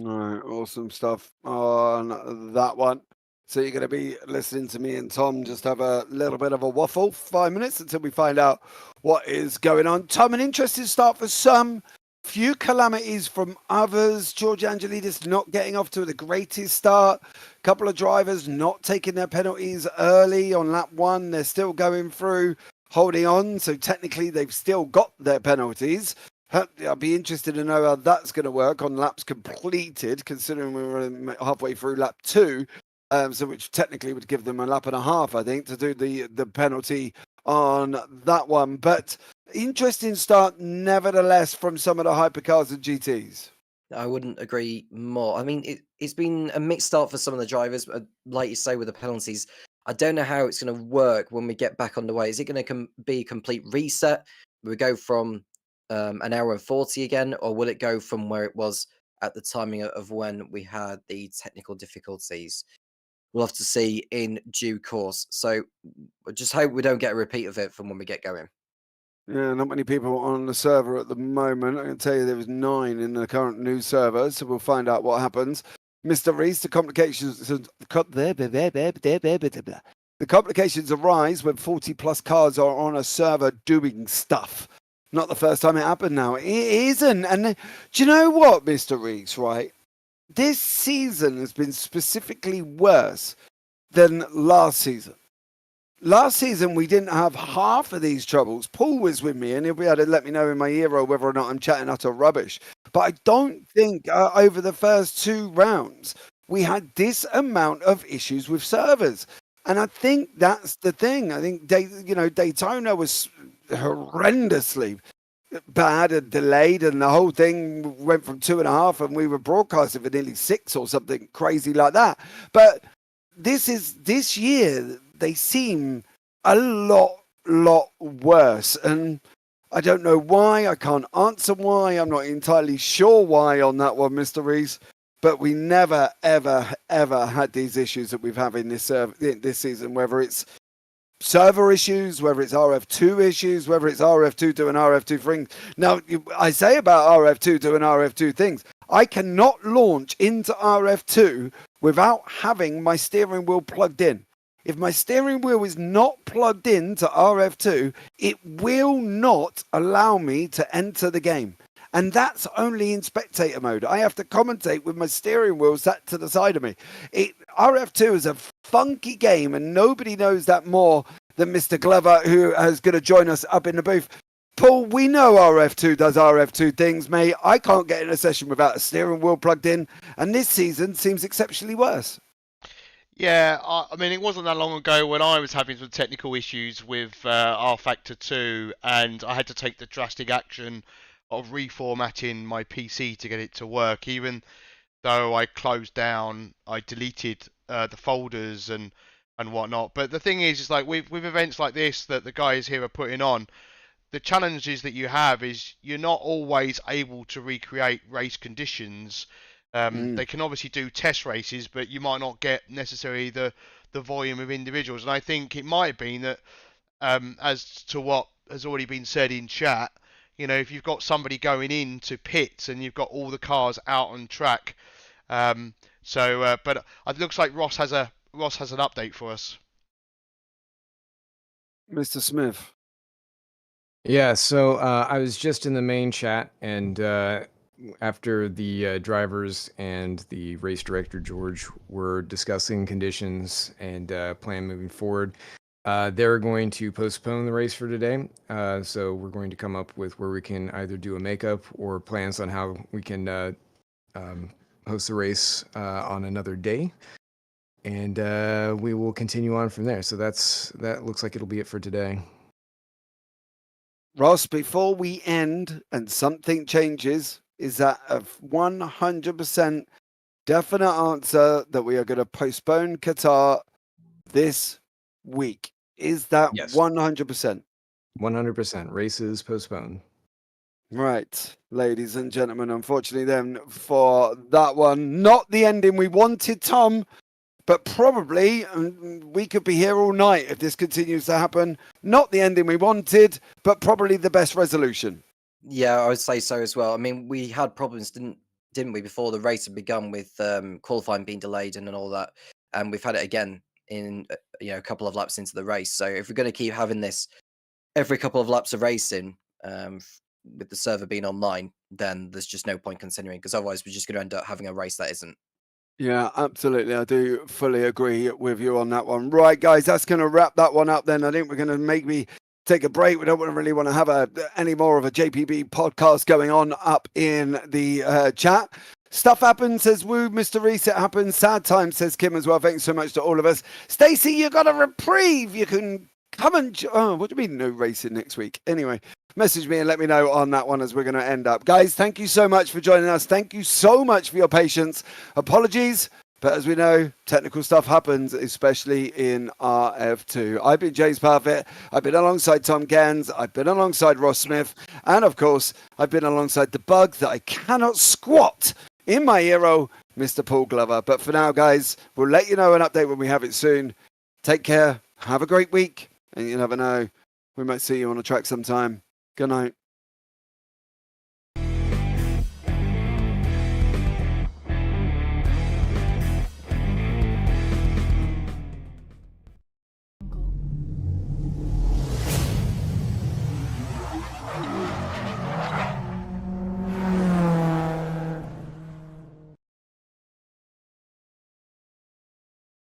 All right, awesome stuff on that one. So you're going to be listening to me and Tom just have a little bit of a waffle, 5 minutes until we find out what is going on. Tom, an interesting start for some, few calamities from others. George Angelidis not getting off to the greatest start. A couple of drivers not taking their penalties early on lap 1. They're still going through, holding on. So technically they've still got their penalties. I'll be interested to know how that's going to work on laps completed, considering we were halfway through lap 2, so which technically would give them a lap and a half, I think, to do the penalty on that one. But interesting start, nevertheless, from some of the hypercars and GTs. I wouldn't agree more. I mean, it's been a mixed start for some of the drivers, but like you say, with the penalties, I don't know how it's going to work when we get back underway. Is it going to be a complete reset? Will we go from an hour and 40 again, or will it go from where it was at the timing of when we had the technical difficulties? We'll have to see in due course. So just hope we don't get a repeat of it from when we get going. Yeah, not many people on the server at the moment. I can tell you there was 9 in the current new server, so we'll find out what happens. Mr. Reese, the complications arise when 40 plus cars are on a server doing stuff. Not the first time it happened now. It isn't. And do you know what, Mr. Reese, right? This season has been specifically worse than last season. Last season, we didn't have half of these troubles. Paul was with me, and he'll be able to let me know in my ear whether or not I'm chatting utter rubbish. But I don't think over the first 2 rounds, we had this amount of issues with servers. And I think that's the thing. I think Daytona was horrendously bad and delayed, and the whole thing went from 2.5, and we were broadcasting for nearly 6 or something crazy like that. But this year, they seem a lot worse, and I don't know why. I can't answer why. I'm not entirely sure why on that one, Mr. Reese. But we never, ever had these issues that we've had in this season, whether it's server issues, whether it's RF2 issues, whether it's RF2 doing RF2 things. Now, I say about RF2 doing RF2 things, I cannot launch into RF2 without having my steering wheel plugged in. If my steering wheel is not plugged in to RF2, it will not allow me to enter the game. And that's only in spectator mode. I have to commentate with my steering wheel sat to the side of me. RF2 is a funky game, and nobody knows that more than Mr. Glover, who is going to join us up in the booth. Paul, we know RF2 does RF2 things, mate. I can't get in a session without a steering wheel plugged in, and this season seems exceptionally worse. Yeah, I mean, it wasn't that long ago when I was having some technical issues with R Factor 2, and I had to take the drastic action of reformatting my PC to get it to work. Even though I closed down, I deleted the folders and whatnot. But the thing is like with events like this that the guys here are putting on, the challenges that you have is you're not always able to recreate race conditions. They can obviously do test races, but you might not get necessarily the volume of individuals. And I think it might have been that, as to what has already been said in chat, if you've got somebody going into pits and you've got all the cars out on track. But it looks like Ross has an update for us. Mr. Smith. Yeah, so I was just in the main chat, and after the drivers and the race director, George, were discussing conditions and plan moving forward, they're going to postpone the race for today. So we're going to come up with where we can either do a makeup or plans on how we can host the race on another day. And we will continue on from there. So that looks like it'll be it for today. Ross, before we end and something changes, is that a 100% definite answer that we are going to postpone Qatar this week? Is that Yes. 100%? 100%. Races postponed. Right, ladies and gentlemen, unfortunately then for that one, not the ending we wanted, Tom, but probably we could be here all night if this continues to happen. Not the ending we wanted, but probably the best resolution. Yeah, I would say so as well. I mean, we had problems, didn't we, before the race had begun with qualifying being delayed and all that, and we've had it again in a couple of laps into the race. So if we're going to keep having this every couple of laps of racing, with the server being online, then there's just no point continuing, because otherwise we're just going to end up having a race that isn't. Yeah, absolutely. I do fully agree with you on that one. Right, guys, that's going to wrap that one up then. I think we're going to make me take a break. We don't really want to have any more of a JPB podcast going on up in the chat. Stuff happens, says Woo. Mr. Reese, it happens. Sad times, says Kim as well. Thanks so much to all of us. Stacey, you got a reprieve. You can come and... what do you mean no racing next week? Anyway, message me and let me know on that one as we're going to end up. Guys, thank you so much for joining us. Thank you so much for your patience. Apologies, but as we know, technical stuff happens, especially in RF2. I've been James Parfitt. I've been alongside Tom Gans. I've been alongside Ross Smith. And of course, I've been alongside the bug that I cannot squat in my hero, Mr. Paul Glover. But for now, guys, we'll let you know an update when we have it soon. Take care. Have a great week. And you never know, we might see you on a track sometime. Good night.